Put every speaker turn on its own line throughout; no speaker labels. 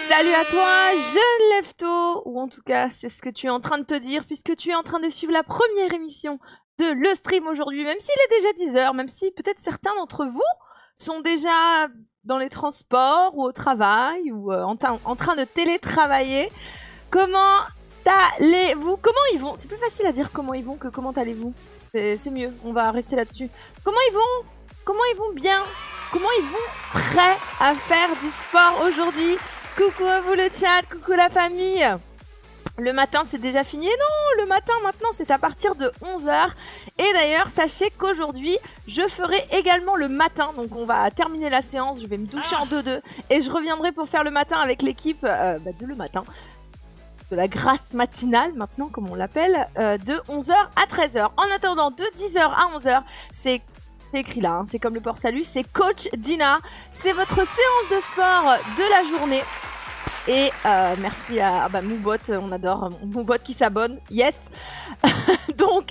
Salut à toi, jeune lève-tôt, ou en tout cas c'est ce que tu es en train de te dire puisque tu es en train de suivre la première émission de Le Stream aujourd'hui, même s'il est déjà 10h, même si peut-être certains d'entre vous sont déjà dans les transports ou au travail ou en train de télétravailler. Comment allez-vous? Comment ils vont? C'est plus facile à dire comment ils vont que comment allez-vous. C'est mieux, on va rester là-dessus. Comment ils vont? Comment ils vont bien? Comment ils vont prêts à faire du sport aujourd'hui? Coucou à vous le chat, coucou la famille. Le matin c'est déjà fini? Non, le matin maintenant c'est à partir de 11h. Et d'ailleurs sachez qu'aujourd'hui je ferai également le matin. Donc on va terminer la séance, je vais me doucher en 2-2. Et je reviendrai pour faire le matin avec l'équipe de le matin. De la grâce matinale maintenant comme on l'appelle. De 11h à 13h. En attendant de 10h à 11h c'est écrit là, hein, c'est comme le port salut, c'est Coach Dina. C'est votre séance de sport de la journée. Et merci à Moubot, on adore Moubot qui s'abonne, yes. Donc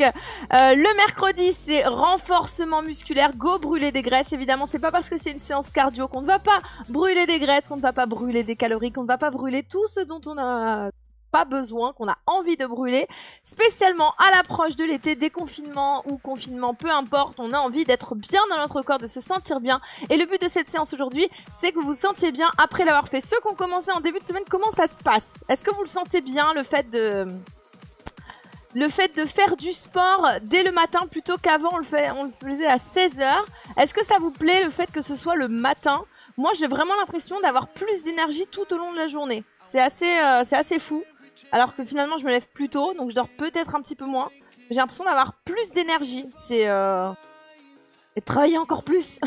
le mercredi c'est renforcement musculaire, go brûler des graisses. Évidemment c'est pas parce que c'est une séance cardio qu'on ne va pas brûler des graisses, qu'on ne va pas brûler des calories, qu'on ne va pas brûler tout ce dont on a pas besoin, qu'on a envie de brûler, spécialement à l'approche de l'été, déconfinement ou confinement, peu importe, on a envie d'être bien dans notre corps, de se sentir bien. Et le but de cette séance aujourd'hui, c'est que vous vous sentiez bien après l'avoir fait. Ceux qui ont commencé en début de semaine, comment ça se passe? Est-ce que vous le sentez bien, le fait de faire du sport dès le matin plutôt qu'avant on le faisait à 16h? Est-ce que ça vous plaît le fait que ce soit le matin? Moi, j'ai vraiment l'impression d'avoir plus d'énergie tout au long de la journée. C'est assez fou. Alors que finalement, je me lève plus tôt, donc je dors peut-être un petit peu moins. J'ai l'impression d'avoir plus d'énergie. C'est et de travailler encore plus.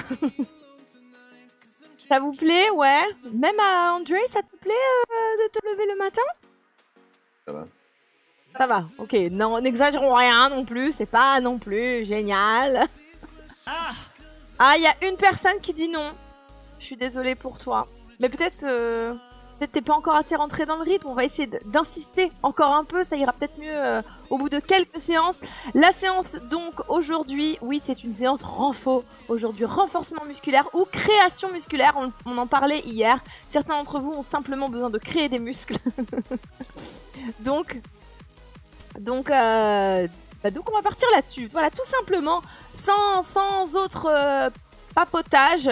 Ça vous plaît? Ouais. Même à André, ça te plaît de te lever le matin?
Ça va.
Ça va, ok. Non, n'exagérons rien non plus. C'est pas non plus génial. Ah, il y a une personne qui dit non. Je suis désolée pour toi. Mais peut-être t'es pas encore assez rentré dans le rythme. On va essayer d'insister encore un peu. Ça ira peut-être mieux au bout de quelques séances. La séance donc aujourd'hui, oui, c'est une séance renfo. Aujourd'hui, renforcement musculaire ou création musculaire. On en parlait hier. Certains d'entre vous ont simplement besoin de créer des muscles. Donc on va partir là-dessus. Voilà, tout simplement, sans autre papotage.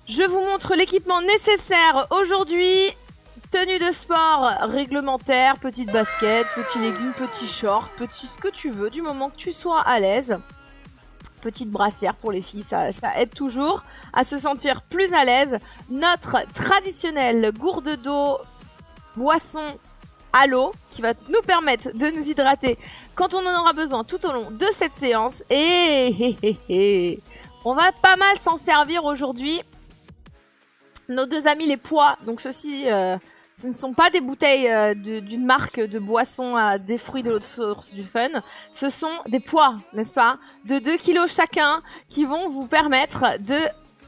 Je vous montre l'équipement nécessaire aujourd'hui. Tenue de sport réglementaire, petite basket, petit legging, petit short, petit ce que tu veux, du moment que tu sois à l'aise. Petite brassière pour les filles, ça aide toujours à se sentir plus à l'aise. Notre traditionnelle gourde d'eau, boisson à l'eau, qui va nous permettre de nous hydrater quand on en aura besoin tout au long de cette séance. Et on va pas mal s'en servir aujourd'hui. Nos deux amis les pois, donc ceux-ci, ce ne sont pas des bouteilles d'une marque de boisson à des fruits de l'autre source du fun. Ce sont des pois, n'est-ce pas, de 2 kilos chacun, qui vont vous permettre de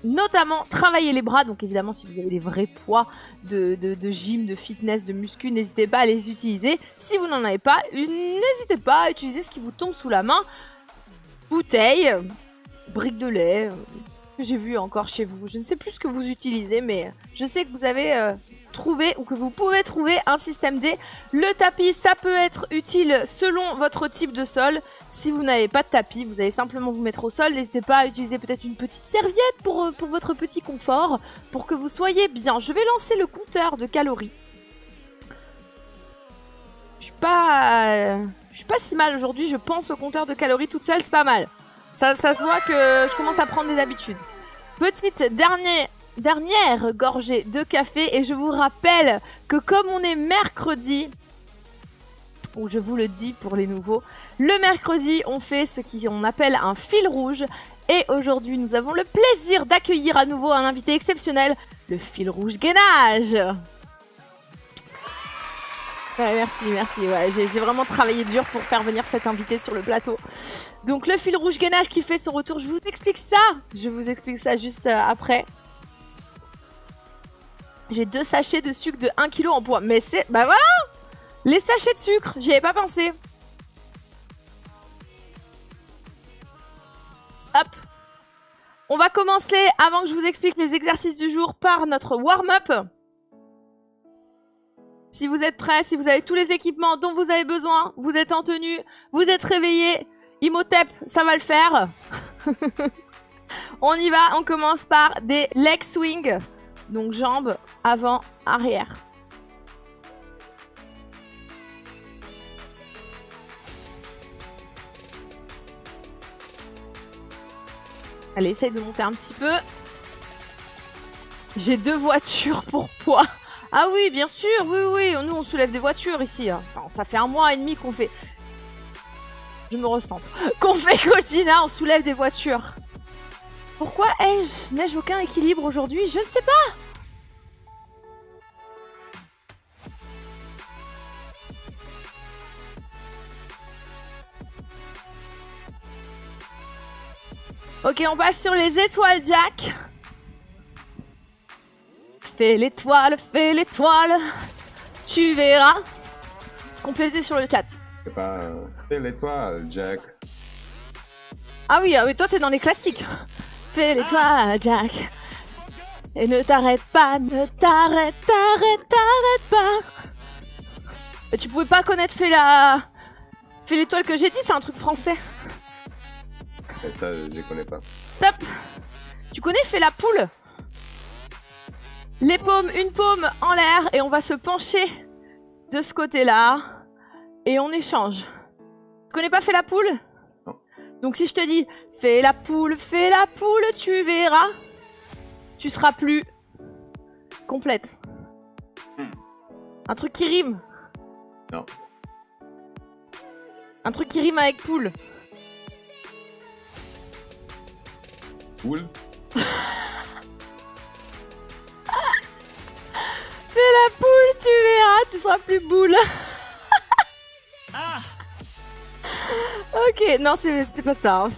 notamment travailler les bras. Donc évidemment, si vous avez des vrais poids de gym, de fitness, de muscu, n'hésitez pas à les utiliser. Si vous n'en avez pas, n'hésitez pas à utiliser ce qui vous tombe sous la main. Bouteille, brique de lait, que j'ai vu encore chez vous. Je ne sais plus ce que vous utilisez, mais je sais que vous avez trouvé ou que vous pouvez trouver un système D. Le tapis, ça peut être utile selon votre type de sol. Si vous n'avez pas de tapis, vous allez simplement vous mettre au sol. N'hésitez pas à utiliser peut-être une petite serviette pour votre petit confort, pour que vous soyez bien. Je vais lancer le compteur de calories. Je suis pas si mal aujourd'hui. Je pense au compteur de calories toute seule, c'est pas mal. Ça se voit que je commence à prendre des habitudes. Petite dernière gorgée de café. Et je vous rappelle que comme on est mercredi, ou je vous le dis pour les nouveaux, le mercredi, on fait ce qu'on appelle un fil rouge. Et aujourd'hui, nous avons le plaisir d'accueillir à nouveau un invité exceptionnel, le fil rouge gainage. Ouais, merci. Ouais, j'ai vraiment travaillé dur pour faire venir cet invité sur le plateau. Donc le fil rouge gainage qui fait son retour, je vous explique ça. Je vous explique ça juste après. J'ai 2 sachets de sucre de 1 kg en poids. Mais c'est... Bah voilà! Les sachets de sucre, j'y avais pas pensé. Hop. On va commencer, avant que je vous explique les exercices du jour, par notre warm-up. Si vous êtes prêts, si vous avez tous les équipements dont vous avez besoin, vous êtes en tenue, vous êtes réveillés, Imhotep, ça va le faire. On y va, on commence par des leg swings, donc jambes avant, arrière. Allez, essaye de monter un petit peu. J'ai 2 voitures pour poids. Ah oui, bien sûr, oui, oui. Nous, on soulève des voitures ici. Enfin, ça fait 1 mois et demi qu'on fait... Je me recentre. Qu'on fait Kojina, on soulève des voitures. Pourquoi n'ai-je aucun équilibre aujourd'hui? Je ne sais pas. Ok, on passe sur les étoiles, Jack. Fais l'étoile, tu verras. Complétez sur le chat.
C'est pas fais l'étoile, Jack.
Ah oui, mais toi t'es dans les classiques. Fais l'étoile, Jack. Et ne t'arrête pas, t'arrête pas. Mais tu pouvais pas connaître Fais l'étoile que j'ai dit, c'est un truc français.
Et ça, je connais pas.
Stop. Tu connais Fais la poule? Les paumes, une paume en l'air et on va se pencher de ce côté-là et on échange. Tu connais pas Fais la poule?
Non.
Donc si je te dis fais la poule, tu verras, tu seras plus complète. Un truc qui rime.
Non.
Un truc qui rime avec poule.
Poule.
Fais la poule, tu verras, tu seras plus boule. Ok, non, c'était pas ça. Hein,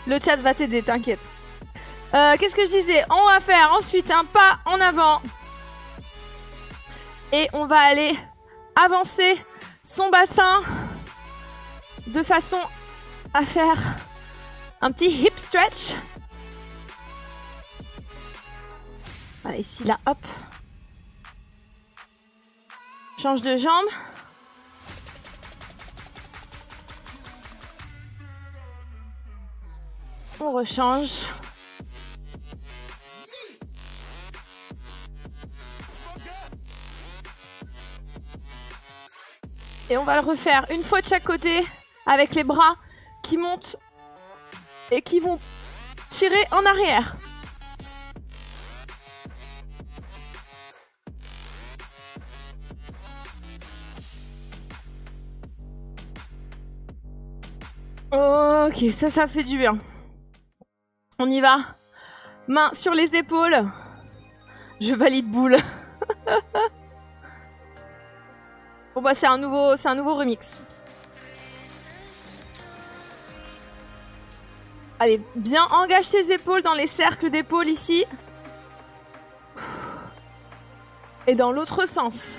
le chat va t'aider, t'inquiète. Qu'est-ce que je disais? On va faire ensuite un pas en avant. Et on va aller avancer son bassin de façon à faire un petit hip stretch. Voilà, ici, là, hop. Change de jambe. On rechange. Et on va le refaire une fois de chaque côté avec les bras qui montent et qui vont tirer en arrière. Ok, ça fait du bien. On y va. Main sur les épaules. Je valide boule. Bon bah c'est un nouveau remix. Allez, bien engage tes épaules dans les cercles d'épaules ici. Et dans l'autre sens.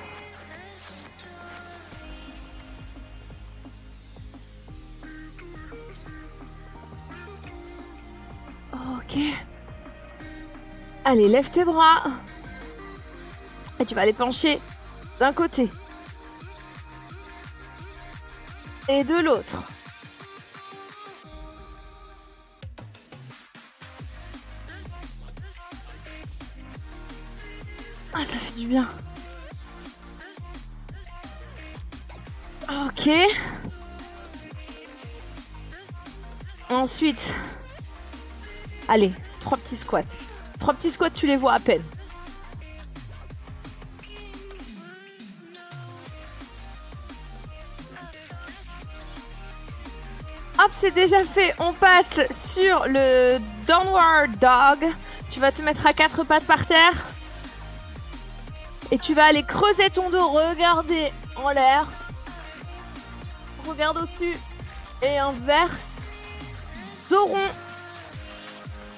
Ok. Allez, lève tes bras. Et tu vas les pencher d'un côté. Et de l'autre. Ah, ça fait du bien. Ok. Ensuite, allez, 3 petits squats. 3 petits squats, tu les vois à peine. Hop, c'est déjà fait. On passe sur le downward dog. Tu vas te mettre à 4 pattes par terre. Et tu vas aller creuser ton dos. Regarder en l'air. Regarde au-dessus. Et inverse. Dos rond.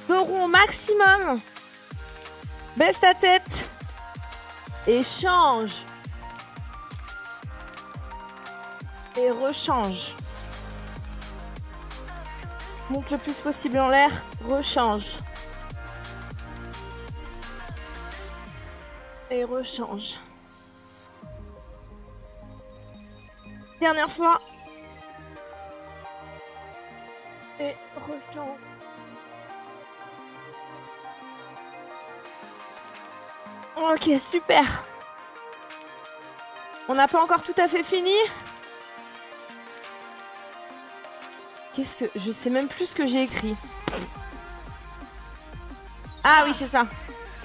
Dos rond au maximum. Baisse ta tête. Et change. Et rechange. Monte le plus possible en l'air. Rechange. Et rechange. Dernière fois. Et rechange. Ok, super. On n'a pas encore tout à fait fini. Qu'est-ce que... Je sais même plus ce que j'ai écrit. Ah oui, c'est ça.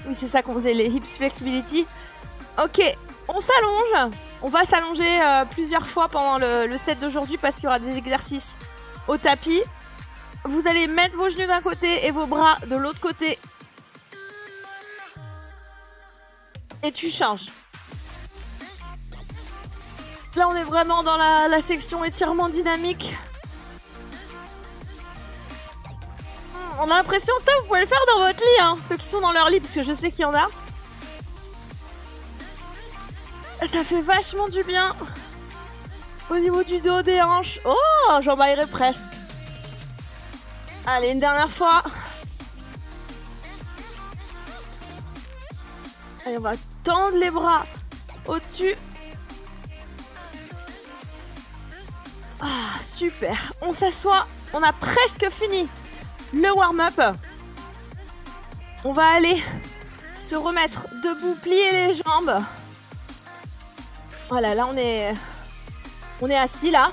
Oui, c'est ça qu'on faisait, les hips flexibility. Ok, on s'allonge. On va s'allonger plusieurs fois pendant le set d'aujourd'hui parce qu'il y aura des exercices au tapis. Vous allez mettre vos genoux d'un côté et vos bras de l'autre côté. Et tu changes. Là, on est vraiment dans la section étirement dynamique. On a l'impression que ça, vous pouvez le faire dans votre lit, hein, ceux qui sont dans leur lit, parce que je sais qu'il y en a. Ça fait vachement du bien. Au niveau du dos, des hanches. Oh, j'en baillerai presque. Allez, une dernière fois. Allez, on va tendre les bras au-dessus. Ah, super. On s'assoit. On a presque fini le warm-up. On va aller se remettre debout, plier les jambes. Voilà, là on est assis là.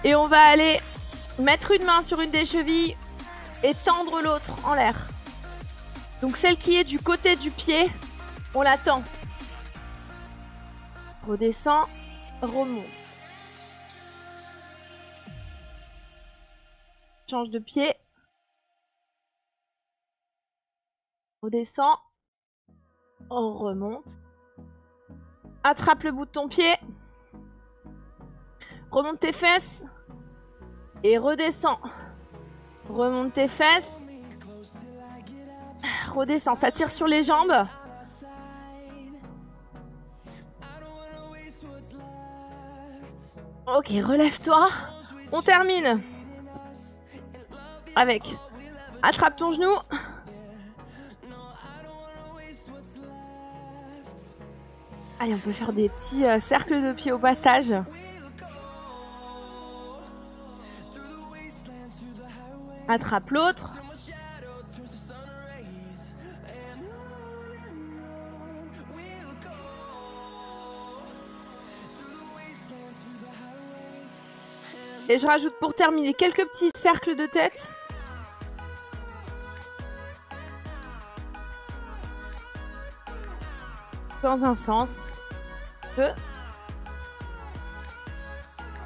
Et on va aller mettre une main sur une des chevilles et tendre l'autre en l'air. Donc celle qui est du côté du pied, on la tend. Redescend, remonte. Change de pied. Redescend. On remonte. Attrape le bout de ton pied. Remonte tes fesses. Et redescends. Remonte tes fesses. Redescends. Ça tire sur les jambes. Ok, relève-toi. On termine. Avec. Attrape ton genou. Allez, on peut faire des petits cercles de pieds au passage. Attrape l'autre. Et je rajoute pour terminer quelques petits cercles de tête. Dans un sens.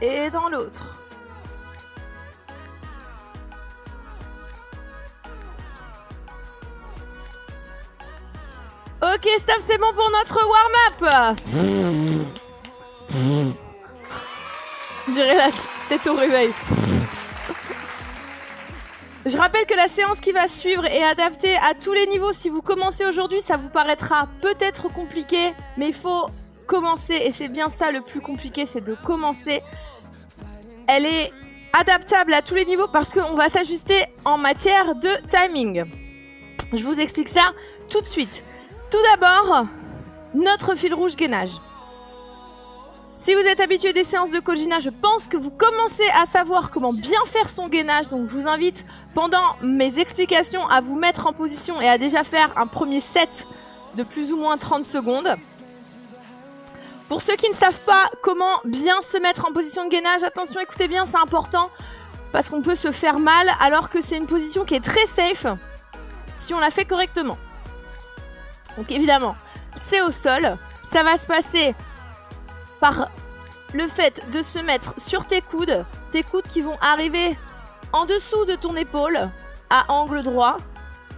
Et dans l'autre. Ok, stop, c'est bon pour notre warm-up. Je dirais la tête au réveil. Je rappelle que la séance qui va suivre est adaptée à tous les niveaux. Si vous commencez aujourd'hui, ça vous paraîtra peut-être compliqué, mais il faut commencer. Et c'est bien ça le plus compliqué, c'est de commencer. Elle est adaptable à tous les niveaux parce qu'on va s'ajuster en matière de timing. Je vous explique ça tout de suite. Tout d'abord, notre fil rouge gainage. Si vous êtes habitué des séances de Kojina, je pense que vous commencez à savoir comment bien faire son gainage. Donc je vous invite pendant mes explications à vous mettre en position et à déjà faire un premier set de plus ou moins 30 secondes. Pour ceux qui ne savent pas comment bien se mettre en position de gainage, attention, écoutez bien, c'est important parce qu'on peut se faire mal alors que c'est une position qui est très safe si on la fait correctement. Donc évidemment, c'est au sol. Ça va se passer par le fait de se mettre sur tes coudes qui vont arriver en dessous de ton épaule, à angle droit,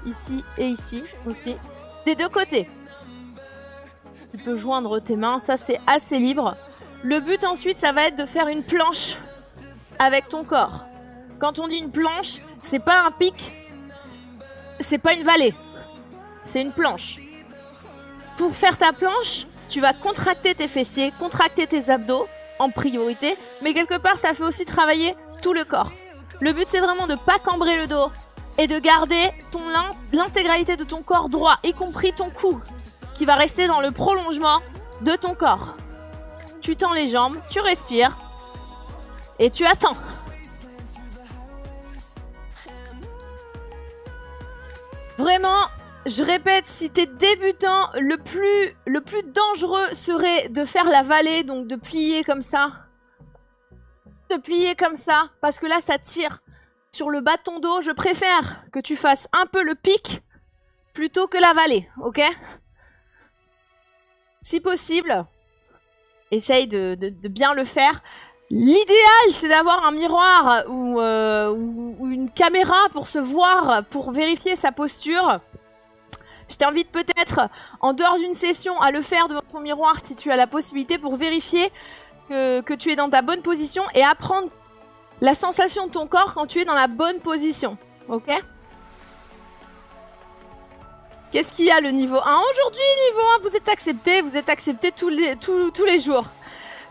ici et ici aussi, des deux côtés. Tu peux joindre tes mains, ça c'est assez libre. Le but ensuite, ça va être de faire une planche avec ton corps. Quand on dit une planche, c'est pas un pic, c'est pas une vallée, c'est une planche. Pour faire ta planche, tu vas contracter tes fessiers, contracter tes abdos en priorité, mais quelque part ça fait aussi travailler tout le corps. Le but c'est vraiment de pas cambrer le dos et de garder l'intégralité de ton corps droit, y compris ton cou, qui va rester dans le prolongement de ton corps. tu tends les jambes, tu respires et tu attends. Vraiment, je répète, si t'es débutant, le plus dangereux serait de faire la vallée, donc de plier comme ça. De plier comme ça, parce que là, ça tire sur le bas de ton dos. Je préfère que tu fasses un peu le pic plutôt que la vallée, ok? Si possible, essaye de bien le faire. L'idéal, c'est d'avoir un miroir ou une caméra pour se voir, pour vérifier sa posture. Je t'invite peut-être, en dehors d'une session, à le faire devant ton miroir si tu as la possibilité pour vérifier que tu es dans ta bonne position et apprendre la sensation de ton corps quand tu es dans la bonne position. Ok? Qu'est-ce qu'il y a le niveau 1? Aujourd'hui, niveau 1, vous êtes accepté tous les jours.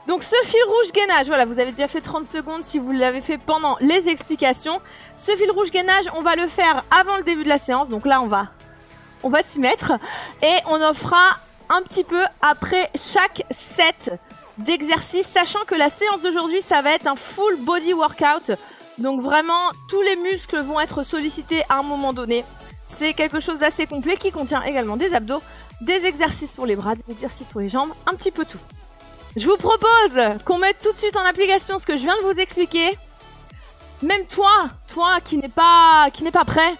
Donc ce fil rouge gainage, voilà, vous avez déjà fait 30 secondes si vous l'avez fait pendant les explications. Ce fil rouge gainage, on va le faire avant le début de la séance. Donc là, on va s'y mettre. Et on en fera un petit peu après chaque set d'exercices, sachant que la séance d'aujourd'hui, ça va être un full body workout. Donc vraiment, tous les muscles vont être sollicités à un moment donné. C'est quelque chose d'assez complet qui contient également des abdos, des exercices pour les bras, des exercices pour les jambes, un petit peu tout. Je vous propose qu'on mette tout de suite en application ce que je viens de vous expliquer. Même toi qui n'est pas prêt,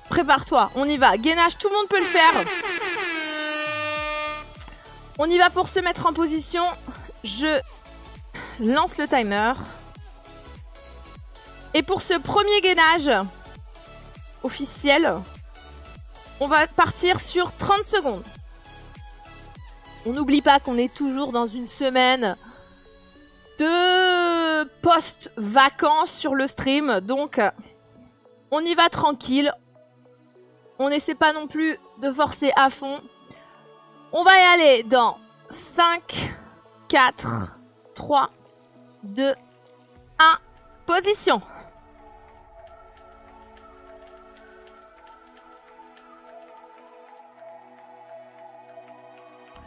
prépare-toi, on y va. Gainage, tout le monde peut le faire. On y va pour se mettre en position. Je lance le timer. Et pour ce premier gainage officiel, on va partir sur 30 secondes. On n'oublie pas qu'on est toujours dans une semaine de post-vacances sur le stream. Donc, on y va tranquille. On n'essaie pas non plus de forcer à fond. On va y aller dans 5, 4, 3, 2, 1. Position.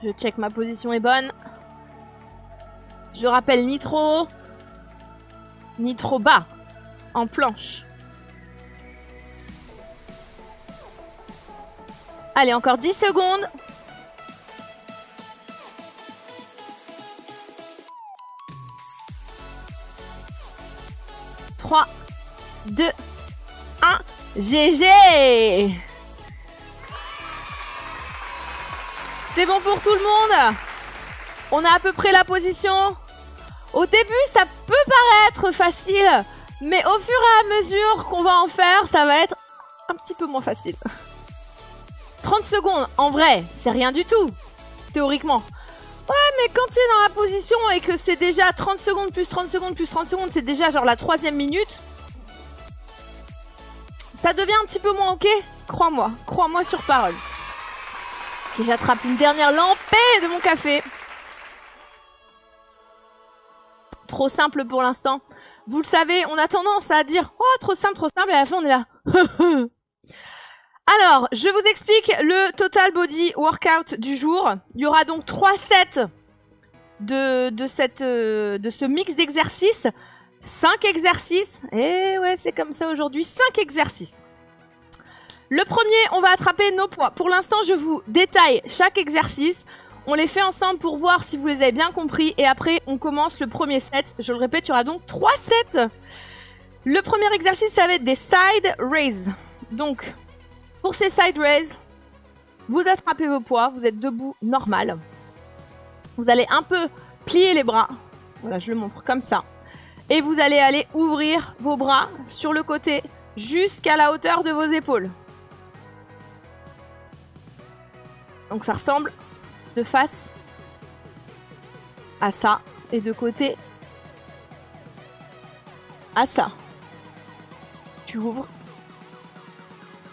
Je check ma position est bonne. Je le rappelle, ni trop haut, ni trop bas, en planche. Allez, encore 10 secondes. « 3, 2, 1, GG !» C'est bon pour tout le monde? On a à peu près la position. Au début, ça peut paraître facile, mais au fur et à mesure qu'on va en faire, ça va être un petit peu moins facile. 30 secondes, en vrai, c'est rien du tout, théoriquement. Ouais, mais quand tu es dans la position et que c'est déjà 30 secondes, plus 30 secondes, plus 30 secondes, c'est déjà genre la 3e minute, ça devient un petit peu moins ok. Crois-moi sur parole. Et j'attrape une dernière lampée de mon café. Trop simple pour l'instant. Vous le savez, on a tendance à dire « Oh, trop simple, et à la fin on est là. Alors, je vous explique le total body workout du jour. Il y aura donc 3 sets de ce mix d'exercices. 5 exercices. Et ouais, c'est comme ça aujourd'hui. 5 exercices. Le premier, on va attraper nos poids. Pour l'instant, je vous détaille chaque exercice. On les fait ensemble pour voir si vous les avez bien compris. Et après, on commence le premier set. Je le répète, il y aura donc 3 sets. Le premier exercice, ça va être des side raises. Donc, pour ces side raises, vous attrapez vos poids. Vous êtes debout normal. Vous allez un peu plier les bras. Voilà, je le montre comme ça. Et vous allez aller ouvrir vos bras sur le côté jusqu'à la hauteur de vos épaules. Donc ça ressemble de face à ça et de côté à ça. Tu ouvres,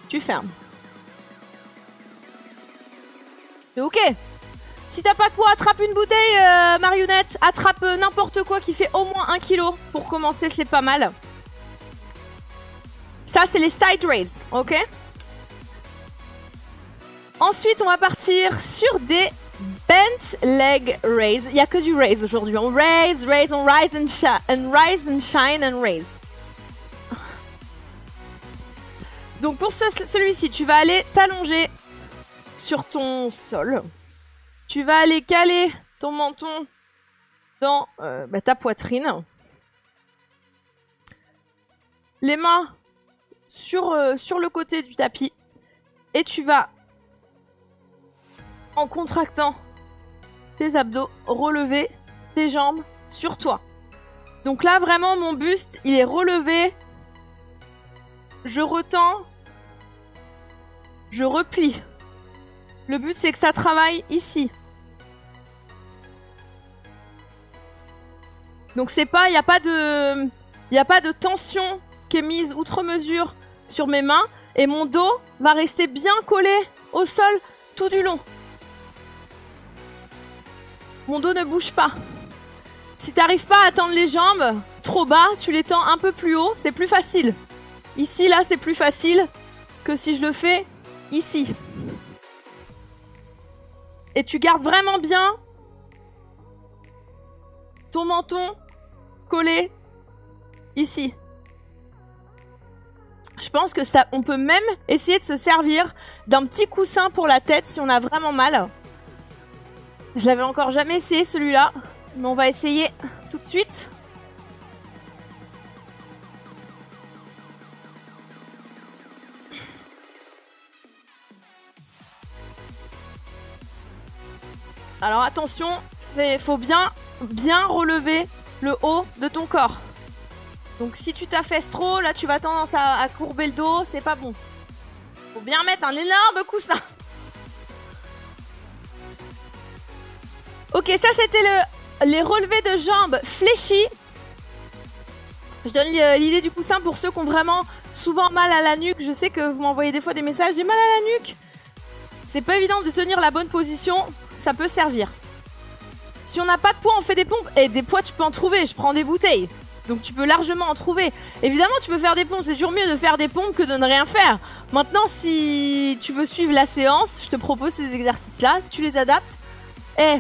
tu fermes. C'est ok. Si t'as pas de poids, attrape une bouteille, marionnette. Attrape n'importe quoi qui fait au moins 1 kg. Pour commencer, c'est pas mal. Ça, c'est les side raises, ok? Ensuite, on va partir sur des Bent leg raise. Il n'y a que du raise aujourd'hui. On raise, raise, on rise and shine and raise. Donc pour celui-ci, tu vas aller t'allonger sur ton sol. Tu vas aller caler ton menton dans ta poitrine. Les mains sur le côté du tapis. Et tu vas, en contractant tes abdos, relever tes jambes sur toi. Donc là, vraiment, mon buste, il est relevé. Je retends. Je replie. Le but, c'est que ça travaille ici. Donc c'est pas, il n'y a pas de tension qui est mise outre mesure sur mes mains. Et mon dos va rester bien collé au sol tout du long. Mon dos ne bouge pas. Si tu n'arrives pas à tendre les jambes trop bas, tu les tends un peu plus haut, c'est plus facile. Ici, là, c'est plus facile que si je le fais ici. Et tu gardes vraiment bien ton menton collé ici. Je pense que ça, on peut même essayer de se servir d'un petit coussin pour la tête si on a vraiment mal. Je l'avais encore jamais essayé celui-là, mais on va essayer tout de suite. Alors attention, il faut bien relever le haut de ton corps. Donc si tu t'affaisses trop, là tu vas tendance à courber le dos, c'est pas bon. Faut bien mettre un énorme coussin. Ok, ça c'était les relevés de jambes fléchis. Je donne l'idée du coussin pour ceux qui ont vraiment souvent mal à la nuque. Je sais que vous m'envoyez des fois des messages, j'ai mal à la nuque. C'est pas évident de tenir la bonne position, ça peut servir. Si on n'a pas de poids, on fait des pompes. Et des poids, tu peux en trouver, je prends des bouteilles. Donc tu peux largement en trouver. Évidemment, tu peux faire des pompes. C'est toujours mieux de faire des pompes que de ne rien faire. Maintenant, si tu veux suivre la séance, je te propose ces exercices-là. Tu les adaptes. Eh,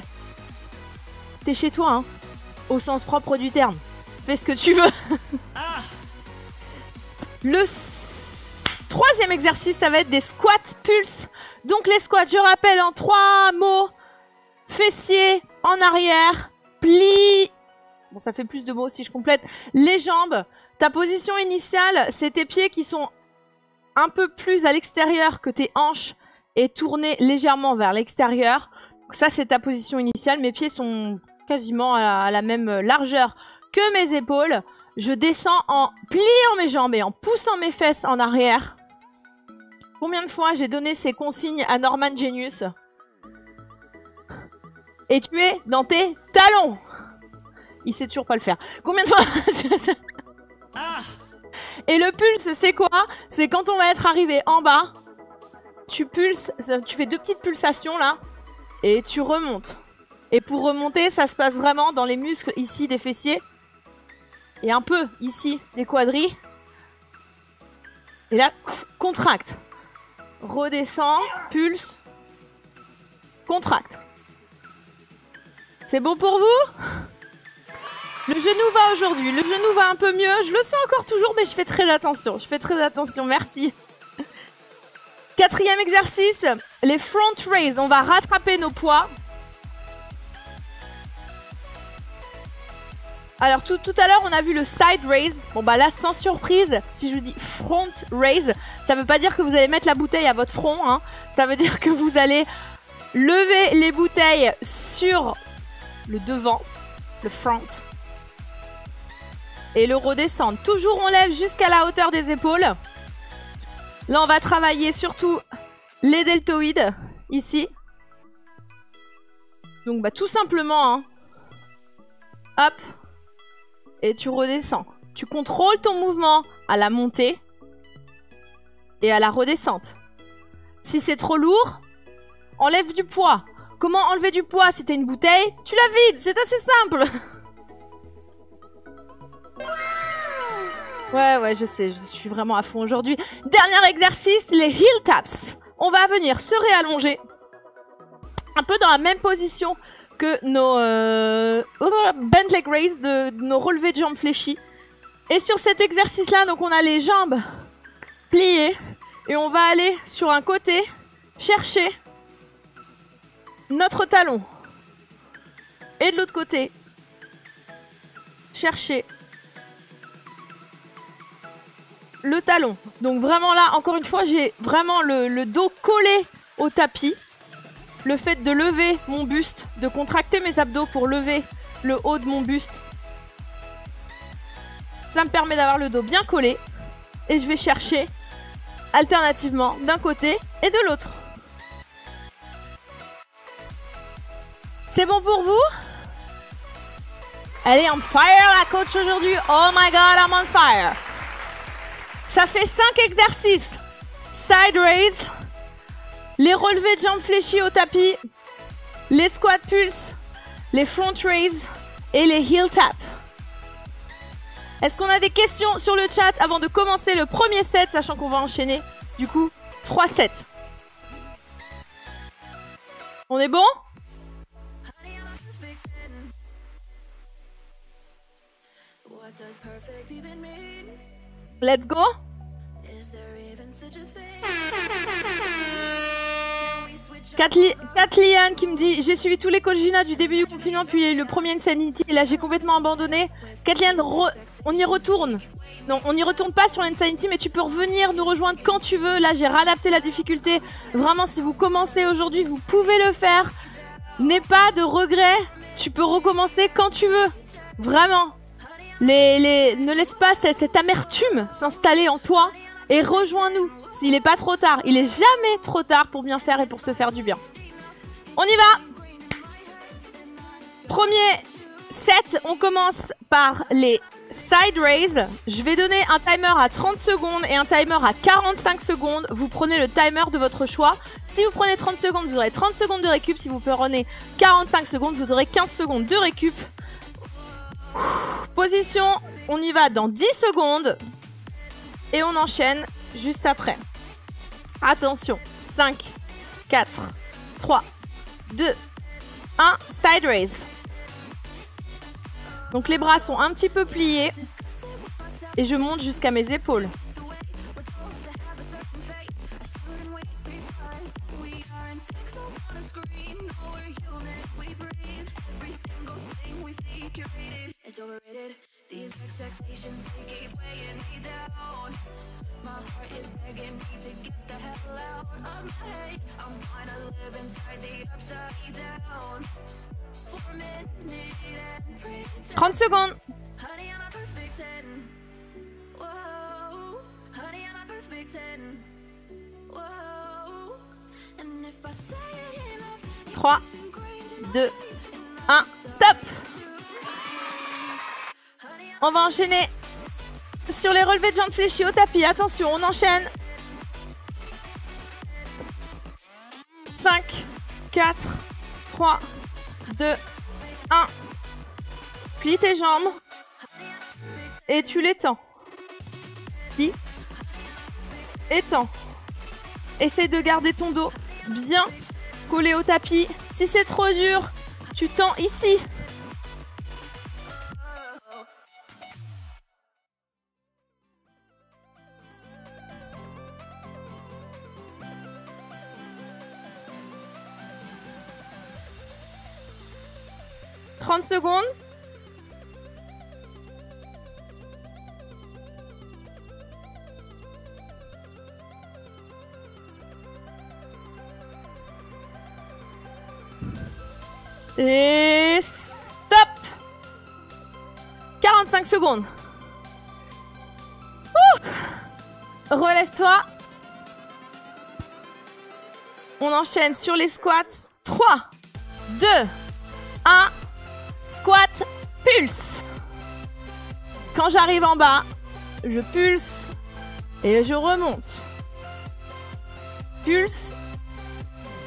t'es chez toi, hein. Au sens propre du terme. Fais ce que tu veux. Le troisième exercice, ça va être des squats pulse. Donc les squats, je rappelle en 3 mots. Fessiers en arrière. Plie. Bon, ça fait plus de mots si je complète. Les jambes. Ta position initiale, c'est tes pieds qui sont un peu plus à l'extérieur que tes hanches et tournés légèrement vers l'extérieur. Ça, c'est ta position initiale. Mes pieds sont quasiment à la même largeur que mes épaules. Je descends en pliant mes jambes et en poussant mes fesses en arrière. Combien de fois j'ai donné ces consignes à Norman Genius? Et tu es dans tes talons. Il sait toujours pas le faire. Combien de fois? Et le pulse, c'est quoi? C'est quand on va être arrivé en bas, tu pulses, tu fais 2 petites pulsations là, et tu remontes. Et pour remonter, ça se passe vraiment dans les muscles ici des fessiers, et un peu ici des quadris. Et là, contracte. Redescend, pulse, contracte. C'est bon pour vous? Le genou va aujourd'hui, le genou va un peu mieux. Je le sens encore toujours, mais je fais très attention. Je fais très attention, merci. 4e exercice, les front raise. On va rattraper nos poids. Alors tout à l'heure, on a vu le side raise. Bon bah là, sans surprise, si je vous dis front raise, ça veut pas dire que vous allez mettre la bouteille à votre front, hein. Ça veut dire que vous allez lever les bouteilles sur le devant, le front. Et le redescendre. Toujours on lève jusqu'à la hauteur des épaules. Là on va travailler surtout les deltoïdes. Ici. Donc bah tout simplement. Hein. Hop. Et tu redescends. Tu contrôles ton mouvement à la montée. Et à la redescente. Si c'est trop lourd, enlève du poids. Comment enlever du poids? Si t'as une bouteille, tu la vides. C'est assez simple. Ouais, je sais, je suis vraiment à fond aujourd'hui. Dernier exercice, les heel taps. On va venir se réallonger un peu dans la même position que nos bent leg raise, de nos relevés de jambes fléchis. Et sur cet exercice-là, donc on a les jambes pliées et on va aller sur un côté chercher notre talon. Et de l'autre côté, chercher le talon. Donc vraiment là, encore une fois, j'ai vraiment le dos collé au tapis. Le fait de lever mon buste, de contracter mes abdos pour lever le haut de mon buste, ça me permet d'avoir le dos bien collé. Et je vais chercher alternativement d'un côté et de l'autre. C'est bon pour vous? Elle est on fire la coach aujourd'hui. Oh my god, I'm on fire. Ça fait 5 exercices. Side raise, les relevés de jambes fléchis au tapis, les squat pulse, les front raise et les heel tap. Est-ce qu'on a des questions sur le chat avant de commencer le premier set, sachant qu'on va enchaîner du coup 3 sets? On est bon? Let's go. Kathleen qui me dit: j'ai suivi tous les coachs Gina du début du confinement, puis il y a eu le premier Insanity et là j'ai complètement abandonné. Kathleen, on y retourne. Non, on n'y retourne pas sur l'Insanity, mais tu peux revenir nous rejoindre quand tu veux. Là j'ai réadapté la difficulté. Vraiment, si vous commencez aujourd'hui, vous pouvez le faire. N'aie pas de regrets. Tu peux recommencer quand tu veux. Vraiment. Ne laisse pas cette amertume s'installer en toi et rejoins-nous. Il n'est pas trop tard. Il est jamais trop tard pour bien faire et pour se faire du bien. On y va. Premier set, on commence par les side raise. Je vais donner un timer à 30 secondes et un timer à 45 secondes. Vous prenez le timer de votre choix. Si vous prenez 30 secondes, vous aurez 30 secondes de récup. Si vous prenez 45 secondes, vous aurez 15 secondes de récup. Position, on y va dans 10 secondes. Et on enchaîne juste après. Attention, 5, 4, 3, 2, 1, side raise. Donc les bras sont un petit peu pliés et je monte jusqu'à mes épaules. These expectations, they keep weighing me down. My heart is begging me to get the hell out of my head. I'm gonna live inside the upside down for a minute and pretend. 30 secondes. Honey, I'm a perfect 10. Whoa, honey, I'm a perfect 10. Whoa, and if I say it enough, 3, 2, 1, stop. On va enchaîner sur les relevés de jambes fléchis au tapis. Attention, on enchaîne. 5, 4, 3, 2, 1. Plie tes jambes. Et tu l'étends. Plie. Étends. Essaye de garder ton dos bien collé au tapis. Si c'est trop dur, tu tends ici. « 30 secondes. Et stop. 45 secondes. Relève-toi. On enchaîne sur les squats. 3, 2, 1. Squat, pulse. Quand j'arrive en bas, je pulse et je remonte. Pulse,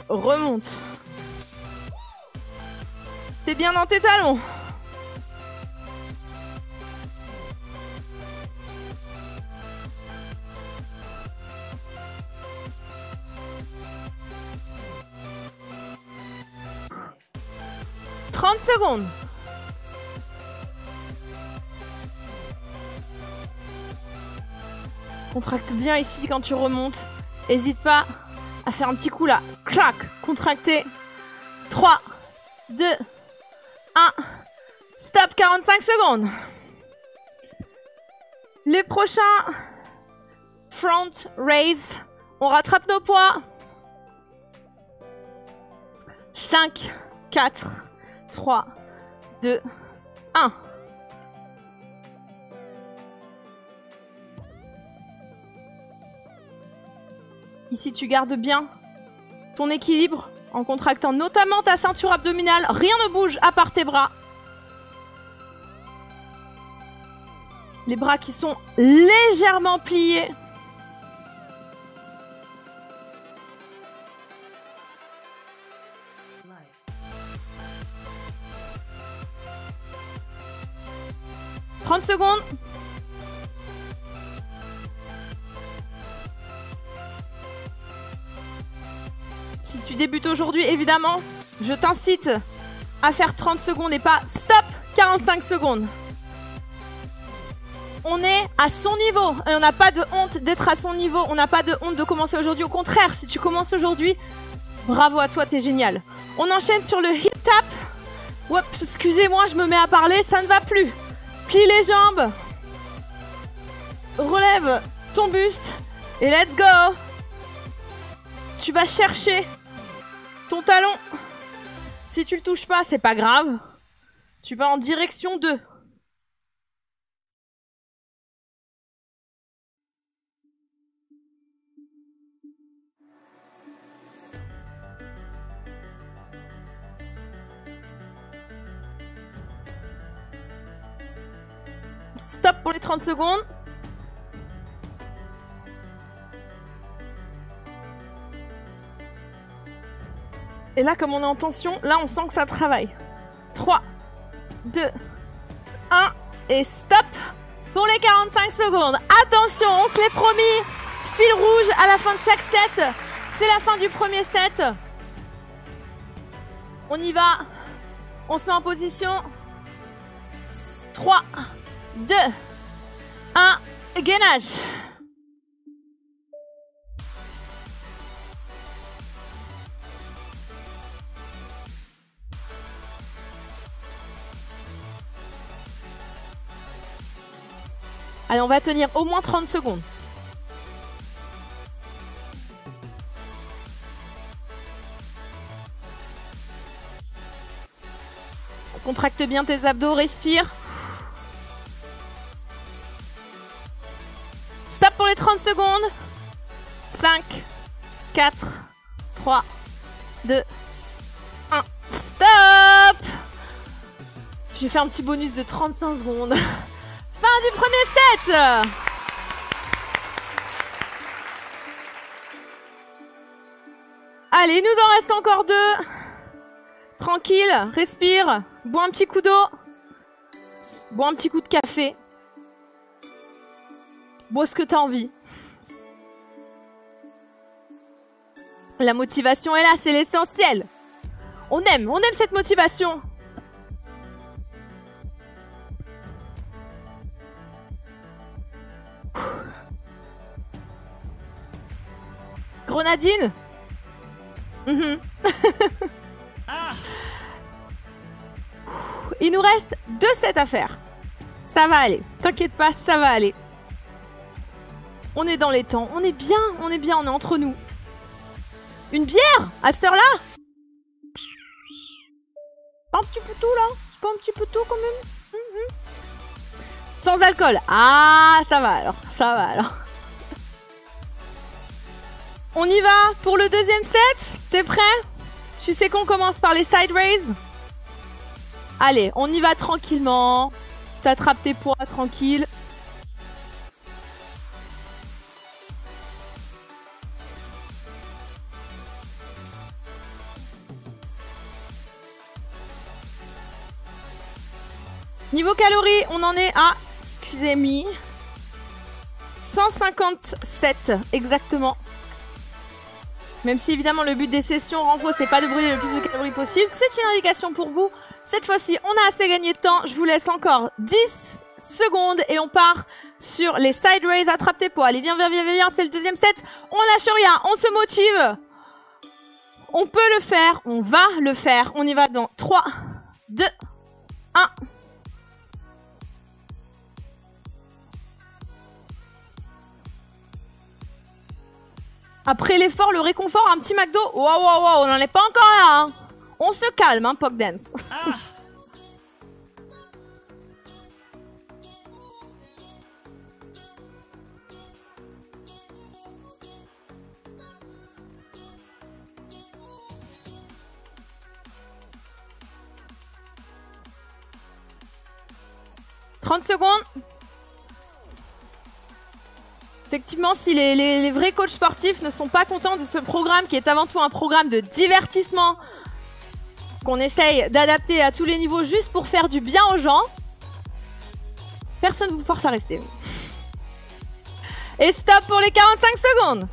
remonte. T'es bien dans tes talons. 30 secondes. Contracte bien ici quand tu remontes. N'hésite pas à faire un petit coup là. Clac, contracter. 3, 2, 1. Stop, 45 secondes. Les prochains front raise. On rattrape nos poids. 5, 4, 3, 2, 1. Ici, tu gardes bien ton équilibre en contractant notamment ta ceinture abdominale. Rien ne bouge à part tes bras. Les bras qui sont légèrement pliés. « 30 secondes. » Si tu débutes aujourd'hui, évidemment, je t'incite à faire 30 secondes et pas stop 45 secondes. On est à son niveau et on n'a pas de honte d'être à son niveau. On n'a pas de honte de commencer aujourd'hui. Au contraire, si tu commences aujourd'hui, bravo à toi, t'es génial. On enchaîne sur le hip tap. Oups, excusez-moi, je me mets à parler, ça ne va plus. Plie les jambes. Relève ton buste et let's go. Tu vas chercher ton talon. Si tu le touches pas, c'est pas grave. Tu vas en direction 2. Stop pour les 30 secondes. Et là, comme on est en tension, là, on sent que ça travaille. 3, 2, 1, et stop pour les 45 secondes. Attention, on se l'est promis. Fil rouge à la fin de chaque set. C'est la fin du premier set. On y va. On se met en position. 3, 2, 1, gainage. Allez, on va tenir au moins 30 secondes. Contracte bien tes abdos, respire. Stop pour les 30 secondes. 5, 4, 3, 2, 1. Stop! J'ai fait un petit bonus de 35 secondes. Fin du premier set. Allez, il nous en reste encore 2. Tranquille, respire, bois un petit coup d'eau, bois un petit coup de café, bois ce que tu as envie. La motivation est là, c'est l'essentiel. On aime cette motivation. Grenadine. Il nous reste 2 sets à faire. Ça va aller. T'inquiète pas, ça va aller. On est dans les temps. On est bien, on est entre nous. Une bière à cette heure-là? Pas un petit peu tout là? C'est pas un petit peu tout quand même? Sans alcool. Ah, ça va alors. On y va pour le deuxième set. T'es prêt? Tu sais qu'on commence par les side raise. Allez, on y va tranquillement. T'attrapes tes poids tranquille. Niveau calories, on en est à, excusez-moi, 157 exactement. Même si évidemment le but des sessions renfo c'est pas de brûler le plus de calories possible, c'est une indication pour vous Cette fois-ci, on a assez gagné de temps. Je vous laisse encore 10 secondes et on part sur les side raise. Attrape tes poids. Allez, viens, c'est le deuxième set. On lâche rien, on se motive. On peut le faire, on va le faire. On y va dans 3, 2, 1. Après l'effort, le réconfort, un petit McDo. Waouh, on n'en est pas encore là. Hein. On se calme, hein, Pog Dance. Ah. 30 secondes. Effectivement, si les vrais coachs sportifs ne sont pas contents de ce programme qui est avant tout un programme de divertissement qu'on essaye d'adapter à tous les niveaux juste pour faire du bien aux gens, personne ne vous force à rester. Et stop pour les 45 secondes.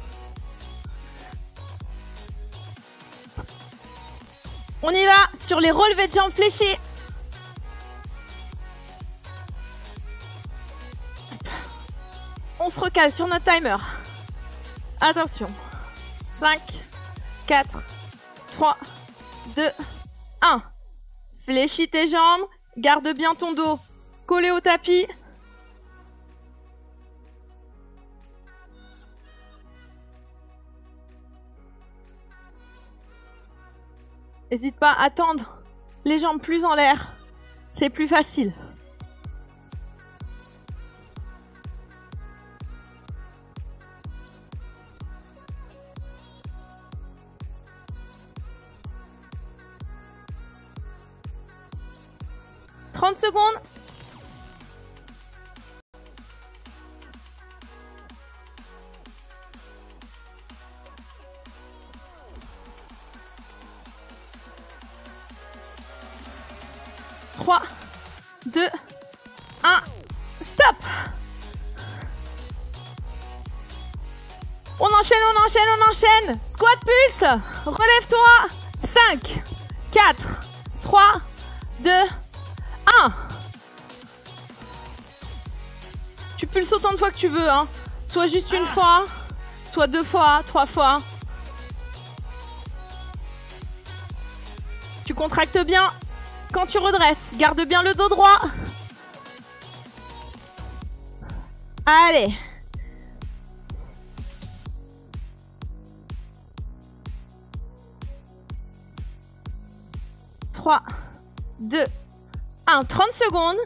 On y va sur les relevés de jambes fléchis. On se recale sur notre timer. Attention. 5, 4, 3, 2, 1. Fléchis tes jambes. Garde bien ton dos collé au tapis. N'hésite pas à tendre les jambes plus en l'air. C'est plus facile. « 30 secondes. « 3, 2, 1, stop. On enchaîne. Squat pulse. Relève-toi. 5, 4, 3, 2, 1. Tu pulses autant de fois que tu veux, hein. Soit juste une fois, soit 2 fois, 3 fois. Tu contractes bien quand tu redresses. Garde bien le dos droit. Allez. « 3, 2, 1. 30 secondes.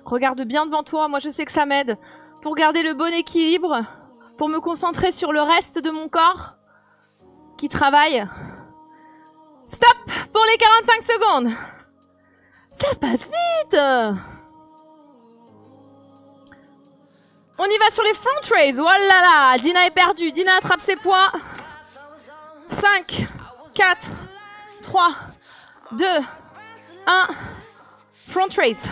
Regarde bien devant toi. Moi, je sais que ça m'aide pour garder le bon équilibre, pour me concentrer sur le reste de mon corps qui travaille. Stop pour les 45 secondes. Ça passe vite. On y va sur les front raise. Oh là là, Dina est perdue. Dina attrape ses poids. 5, 4, 3, 2, 1. Front raise.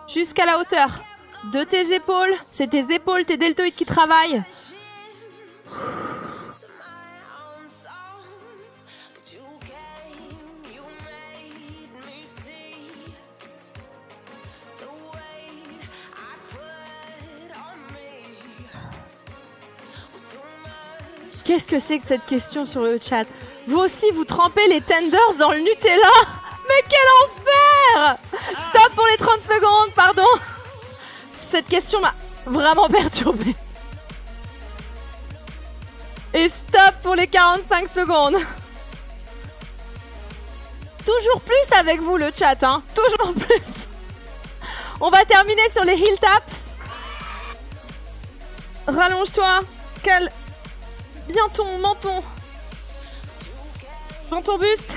Jusqu'à la hauteur de tes épaules. C'est tes épaules, tes deltoïdes qui travaillent. Qu'est-ce que c'est que cette question sur le chat? Vous aussi, vous trempez les tenders dans le Nutella? Mais quel enfer! Stop pour les 30 secondes, pardon. Cette question m'a vraiment perturbée. Et stop pour les 45 secondes. Toujours plus avec vous le chat, hein. Toujours plus. On va terminer sur les heel taps. Rallonge-toi. Cale bien ton menton dans ton buste.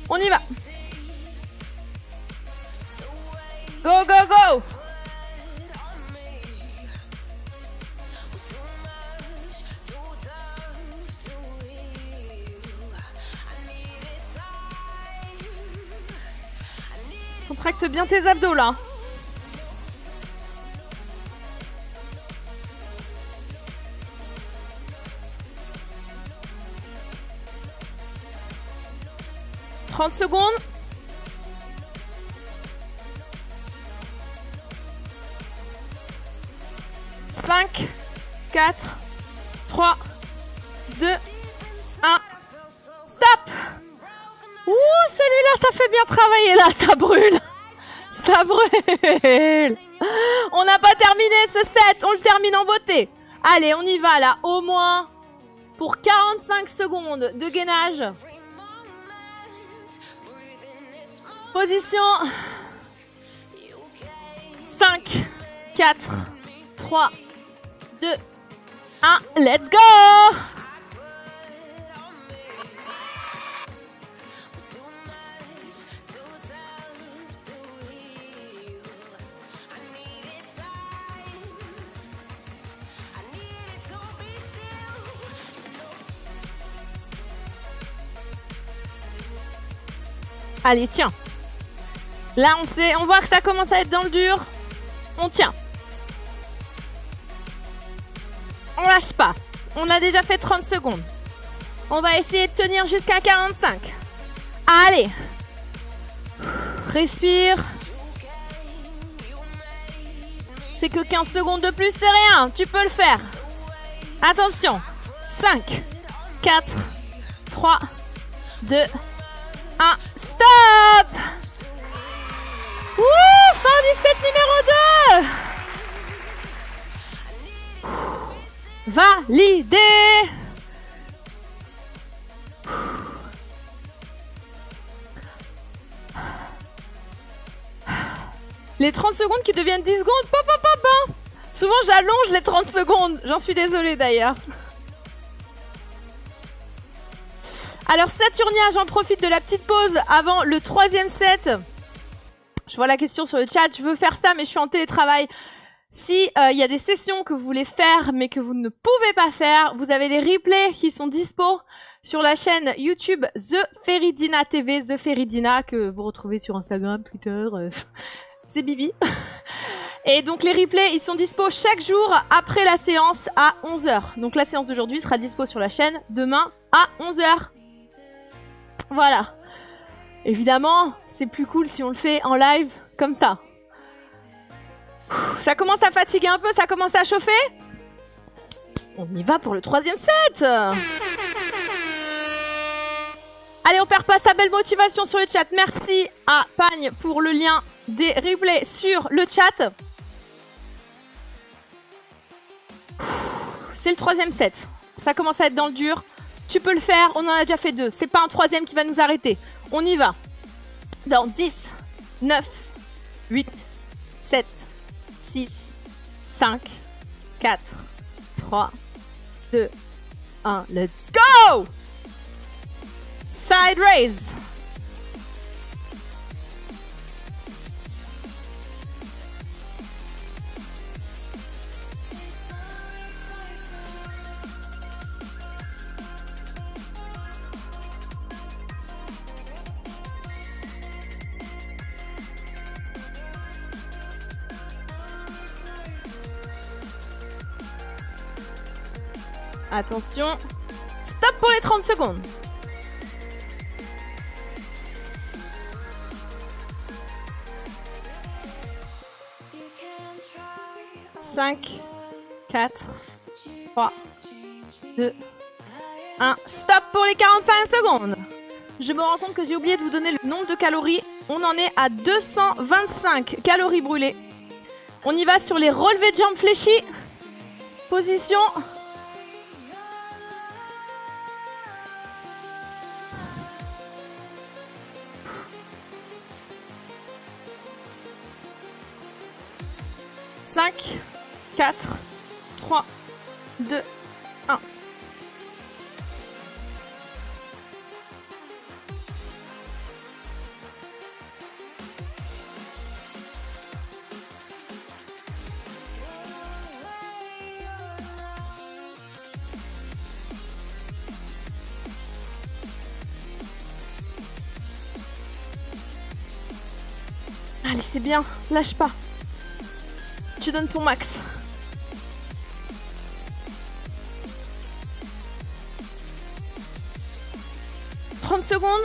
On y va. Go, go, go. Contracte bien tes abdos là. 30 secondes. « 5, 4, 3, 2, 1. Stop! Ouh, celui-là, ça fait bien travailler, là, ça brûle. Ça brûle. On n'a pas terminé ce set, on le termine en beauté. Allez, on y va, là, au moins pour 45 secondes de gainage. Position. 5, 4, 3, 2, 1. Let's go! Allez, tiens. Là, on voit que ça commence à être dans le dur. On tient. On lâche pas. On a déjà fait 30 secondes. On va essayer de tenir jusqu'à 45. Allez. Respire. C'est que 15 secondes de plus, c'est rien. Tu peux le faire. Attention. 5, 4, 3, 2, 1. Stop! Ouh, fin du set numéro 2. Validé. Les 30 secondes qui deviennent 10 secondes. Pop, pop, pop, hein. Souvent, j'allonge les 30 secondes. J'en suis désolée d'ailleurs. Alors Saturnia, j'en profite de la petite pause avant le 3e set. Je vois la question sur le chat. Je veux faire ça, mais je suis en télétravail. Si y a des sessions que vous voulez faire, mais que vous ne pouvez pas faire, vous avez les replays qui sont dispo sur la chaîne YouTube The Feridina TV, The Feridina, que vous retrouvez sur Instagram, Twitter, c'est Bibi. Et donc les replays, ils sont dispo chaque jour après la séance à 11h. Donc la séance d'aujourd'hui sera dispo sur la chaîne demain à 11h. Voilà. Évidemment, c'est plus cool si on le fait en live comme ça. Ça commence à fatiguer un peu, ça commence à chauffer. On y va pour le 3e set. Allez, on perd pas sa belle motivation sur le chat. Merci à Pagne pour le lien des replays sur le chat. C'est le 3e set. Ça commence à être dans le dur. Tu peux le faire, on en a déjà fait 2. C'est pas un 3e qui va nous arrêter. On y va. Dans 10, 9, 8, 7, 6, 5, 4, 3, 2, 1. Let's go! Side raise. Attention. Stop pour les 30 secondes. « 5, 4, 3, 2, 1. Stop pour les 45 secondes. Je me rends compte que j'ai oublié de vous donner le nombre de calories. On en est à 225 calories brûlées. On y va sur les relevés de jambes fléchis. Position. « 5, 4, 3, 2, 1. Allez, c'est bien, lâche pas. Tu donnes ton max. « 30 secondes.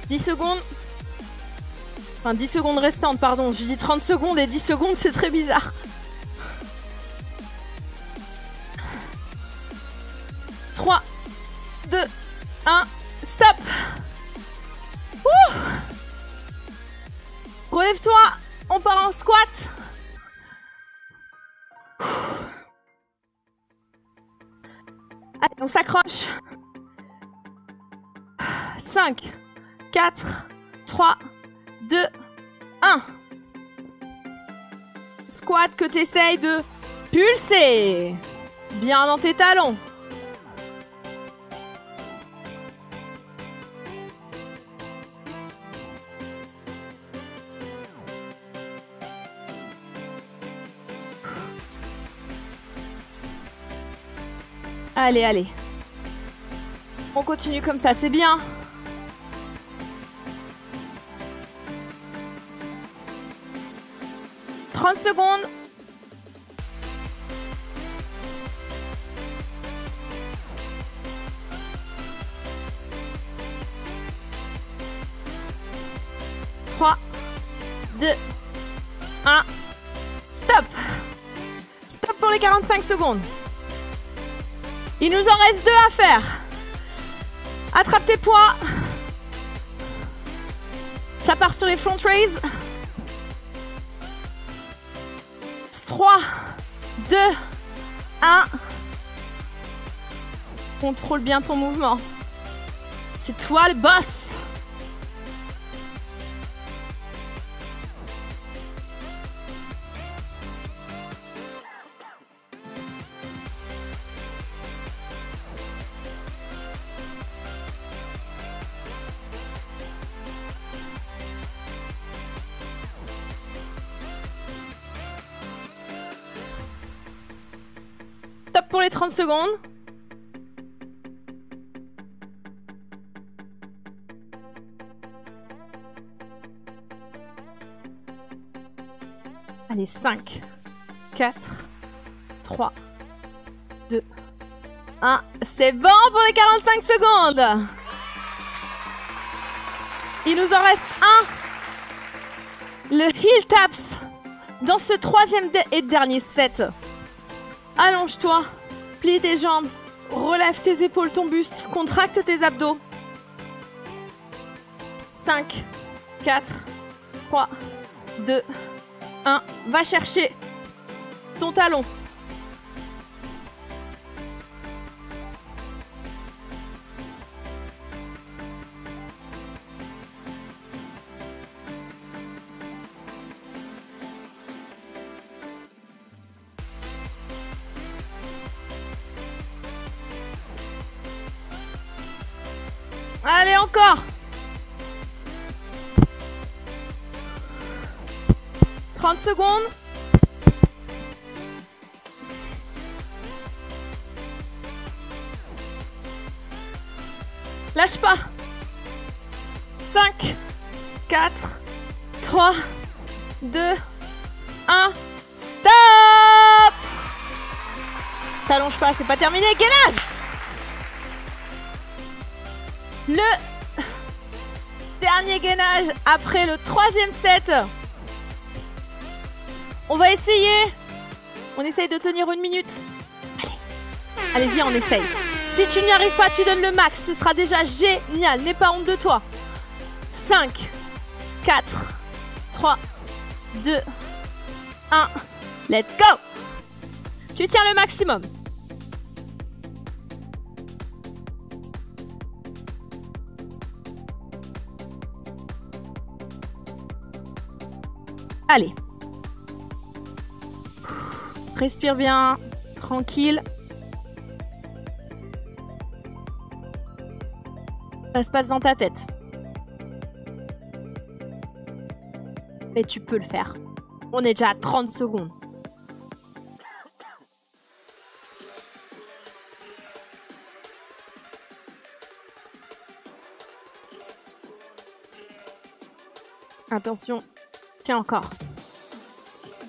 10 secondes. Enfin, 10 secondes restantes, pardon. Je dis 30 secondes et 10 secondes, c'est très bizarre. 3, 2, 1, stop. Ouh. Relève-toi, on part en squat. Allez, on s'accroche. 5, 4, 3, 2, 1. Squat que tu essayes de pulser. Bien dans tes talons. Allez, allez. On continue comme ça, c'est bien. « 30 secondes. « 3, 2, 1. Stop. Stop pour les 45 secondes. Il nous en reste 2 à faire. Attrape tes poids. Ça part sur les front raises. 3, 2, 1. Contrôle bien ton mouvement. C'est toi le boss. Pour les 30 secondes. Allez, 5, 4, 3, 2, 1. C'est bon pour les 45 secondes. Il nous en reste un. Le heel taps dans ce 3e et dernier set. Allonge-toi. Plie tes jambes, relève tes épaules, ton buste, contracte tes abdos. 5, 4, 3, 2, 1. Va chercher ton talon. Allez, encore. 30 secondes. Lâche pas. 5, 4, 3, 2, 1. Stop. T'allonges pas, c'est pas terminé. Gainage. Le dernier gainage après le 3e set. On va essayer. On essaye de tenir 1 minute. Allez. Allez, viens, on essaye. Si tu n'y arrives pas, tu donnes le max. Ce sera déjà génial. N'aie pas honte de toi. 5, 4, 3, 2, 1. Let's go. Tu tiens le maximum. Allez. Respire bien, tranquille. Ça se passe dans ta tête. Et tu peux le faire. On est déjà à 30 secondes. Attention. Tiens encore.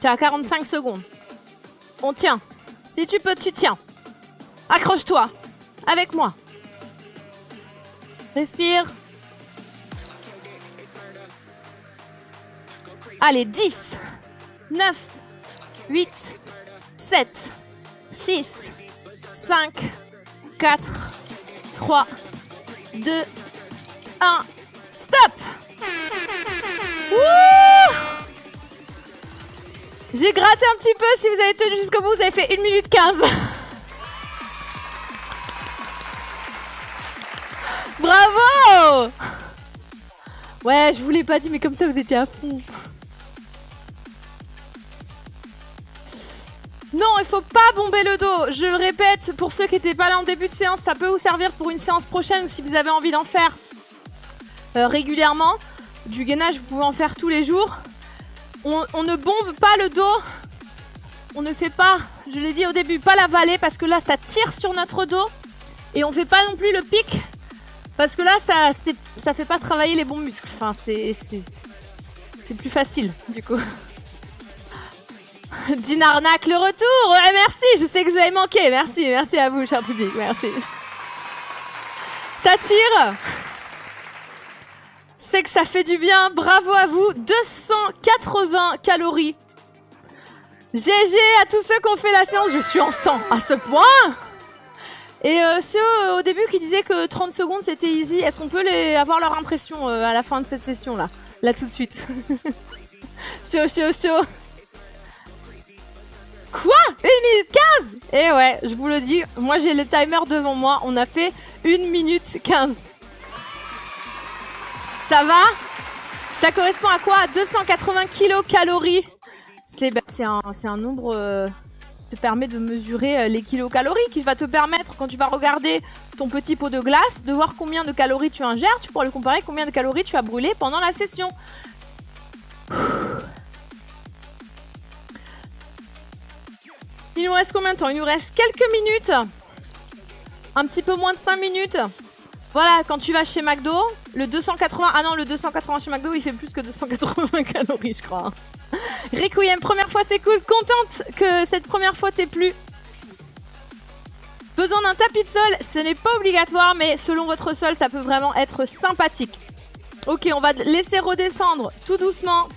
Tu as 45 secondes. On tient. Si tu peux, tu tiens. Accroche-toi. Avec moi. Respire. Allez, 10, 9, 8, 7, 6, 5, 4, 3, 2, 1, stop! Wouh! J'ai gratté un petit peu, si vous avez tenu jusqu'au bout, vous avez fait 1 minute 15. Bravo! Ouais, je vous l'ai pas dit, mais comme ça vous étiez à fond. Non, il faut pas bomber le dos. Je le répète, pour ceux qui n'étaient pas là en début de séance, ça peut vous servir pour une séance prochaine ou si vous avez envie d'en faire régulièrement. Du gainage, vous pouvez en faire tous les jours. On ne bombe pas le dos. On ne fait pas, je l'ai dit au début, pas la vallée parce que là, ça tire sur notre dos. Et on fait pas non plus le pic parce que là, ça fait pas travailler les bons muscles. Enfin, c'est plus facile, du coup. Dinarnac, le retour. Ouais, merci, je sais que vous avez manqué. Merci à vous, cher public, merci. Ça tire. C'est que ça fait du bien, bravo à vous. 280 calories. GG à tous ceux qui ont fait la séance. Je suis en sang à ce point. Et ceux au début qui disaient que 30 secondes c'était easy, est-ce qu'on peut avoir leur impression à la fin de cette session là? Là tout de suite. Chaud. Quoi? 1 minute 15? Eh ouais, je vous le dis, moi j'ai le timer devant moi, on a fait 1 minute 15. Ça va? Ça correspond à quoi? À 280 kilocalories. C'est un nombre qui te permet de mesurer les kilocalories, qui va te permettre, quand tu vas regarder ton petit pot de glace, de voir combien de calories tu ingères. Tu pourras le comparer combien de calories tu as brûlé pendant la session. Il nous reste combien de temps? Il nous reste quelques minutes. Un petit peu moins de 5 minutes. Voilà, quand tu vas chez McDo, le 280... Ah non, le 280 chez McDo, il fait plus que 280 calories, je crois. Requiem, première fois, c'est cool. Contente que cette première fois t'ait plu. Besoin d'un tapis de sol, ce n'est pas obligatoire, mais selon votre sol, ça peut vraiment être sympathique. Ok, on va laisser redescendre tout doucement.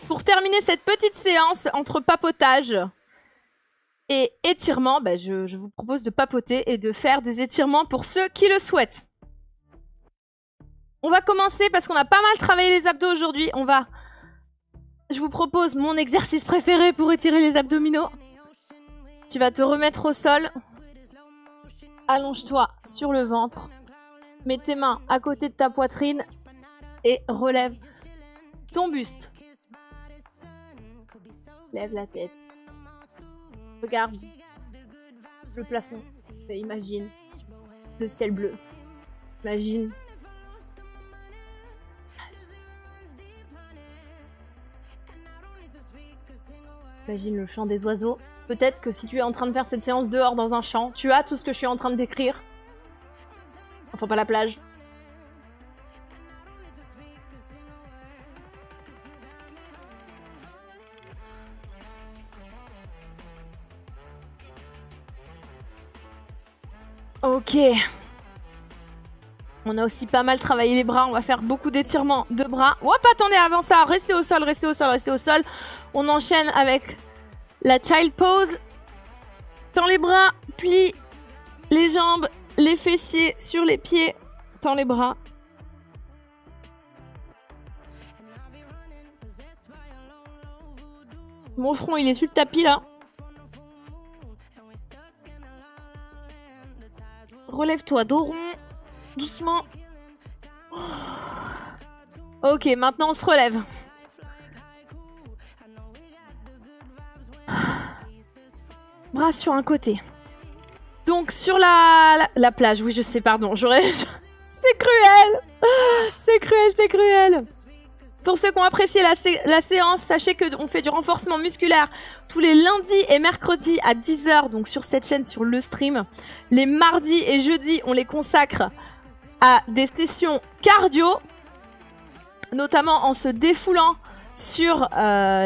Pour terminer cette petite séance entre papotage et étirement, je vous propose de papoter et de faire des étirements pour ceux qui le souhaitent. On va commencer parce qu'on a pas mal travaillé les abdos aujourd'hui. Je vous propose mon exercice préféré pour étirer les abdominaux. Tu vas te remettre au sol. Allonge-toi sur le ventre. Mets tes mains à côté de ta poitrine et relève ton buste. Lève la tête. Regarde le plafond. Et imagine le ciel bleu. Imagine. Imagine le chant des oiseaux. Peut-être que si tu es en train de faire cette séance dehors dans un champ, tu as tout ce que je suis en train de décrire. Enfin, pas la plage. Ok. On a aussi pas mal travaillé les bras. On va faire beaucoup d'étirements de bras. Hop, attendez, avant ça, restez au sol, restez au sol, restez au sol. On enchaîne avec la child pose. Tends les bras, plie les jambes, les fessiers sur les pieds. Tends les bras. Mon front, il est sur le tapis là. Relève-toi, dos rond. Doucement. Ok, maintenant on se relève. Bras sur un côté. Donc sur la plage, oui je sais, pardon. C'est cruel. C'est cruel. Pour ceux qui ont apprécié la séance, sachez qu'on fait du renforcement musculaire tous les lundis et mercredis à 10 h, donc sur cette chaîne, sur le stream. Les mardis et jeudis, on les consacre à des sessions cardio, notamment en se défoulant sur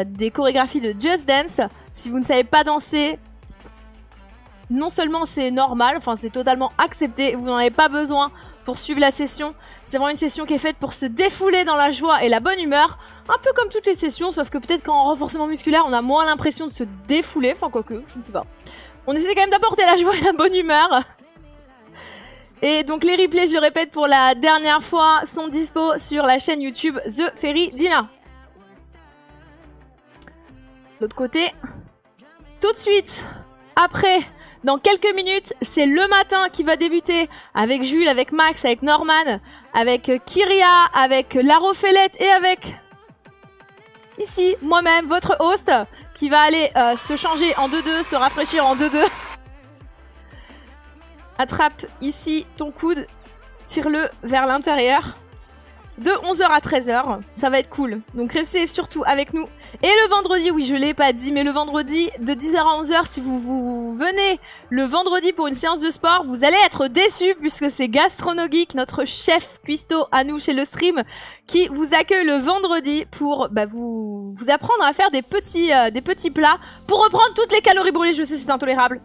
des chorégraphies de Just Dance. Si vous ne savez pas danser, non seulement c'est normal, enfin c'est totalement accepté, vous n'en avez pas besoin pour suivre la session. C'est vraiment une session qui est faite pour se défouler dans la joie et la bonne humeur. Un peu comme toutes les sessions, sauf que peut-être qu'en renforcement musculaire, on a moins l'impression de se défouler. Enfin, quoique, je ne sais pas. On essaie quand même d'apporter la joie et la bonne humeur. Et donc les replays, je le répète pour la dernière fois, sont dispo sur la chaîne YouTube The Fairy Dina. L'autre côté. Tout de suite, après, dans quelques minutes, c'est le matin qui va débuter avec Jules, avec Max, avec Norman, avec Kyria, avec Larofellette et avec... ici, moi-même, votre host, qui va aller se changer en 2-2, se rafraîchir en 2-2. Attrape ici ton coude, tire-le vers l'intérieur. De 11h à 13h, ça va être cool. Donc restez surtout avec nous. Et le vendredi, oui je l'ai pas dit, mais le vendredi de 10h à 11h, si vous venez le vendredi pour une séance de sport, vous allez être déçus puisque c'est Gastronogeek, notre chef cuistot à nous chez le stream, qui vous accueille le vendredi pour vous apprendre à faire des petits plats pour reprendre toutes les calories brûlées. Je sais, c'est intolérable.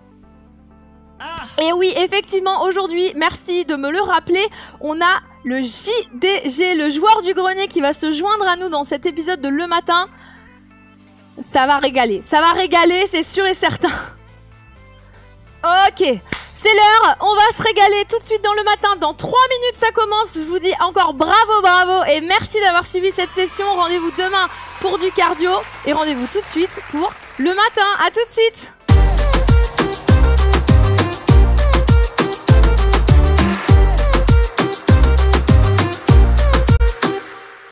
Et oui, effectivement, aujourd'hui, merci de me le rappeler, on a le JDG, le joueur du grenier, qui va se joindre à nous dans cet épisode de Le Matin. Ça va régaler, c'est sûr et certain. Ok, c'est l'heure, on va se régaler tout de suite dans Le Matin. Dans 3 minutes, ça commence. Je vous dis encore bravo et merci d'avoir suivi cette session. Rendez-vous demain pour du cardio et rendez-vous tout de suite pour Le Matin. À tout de suite.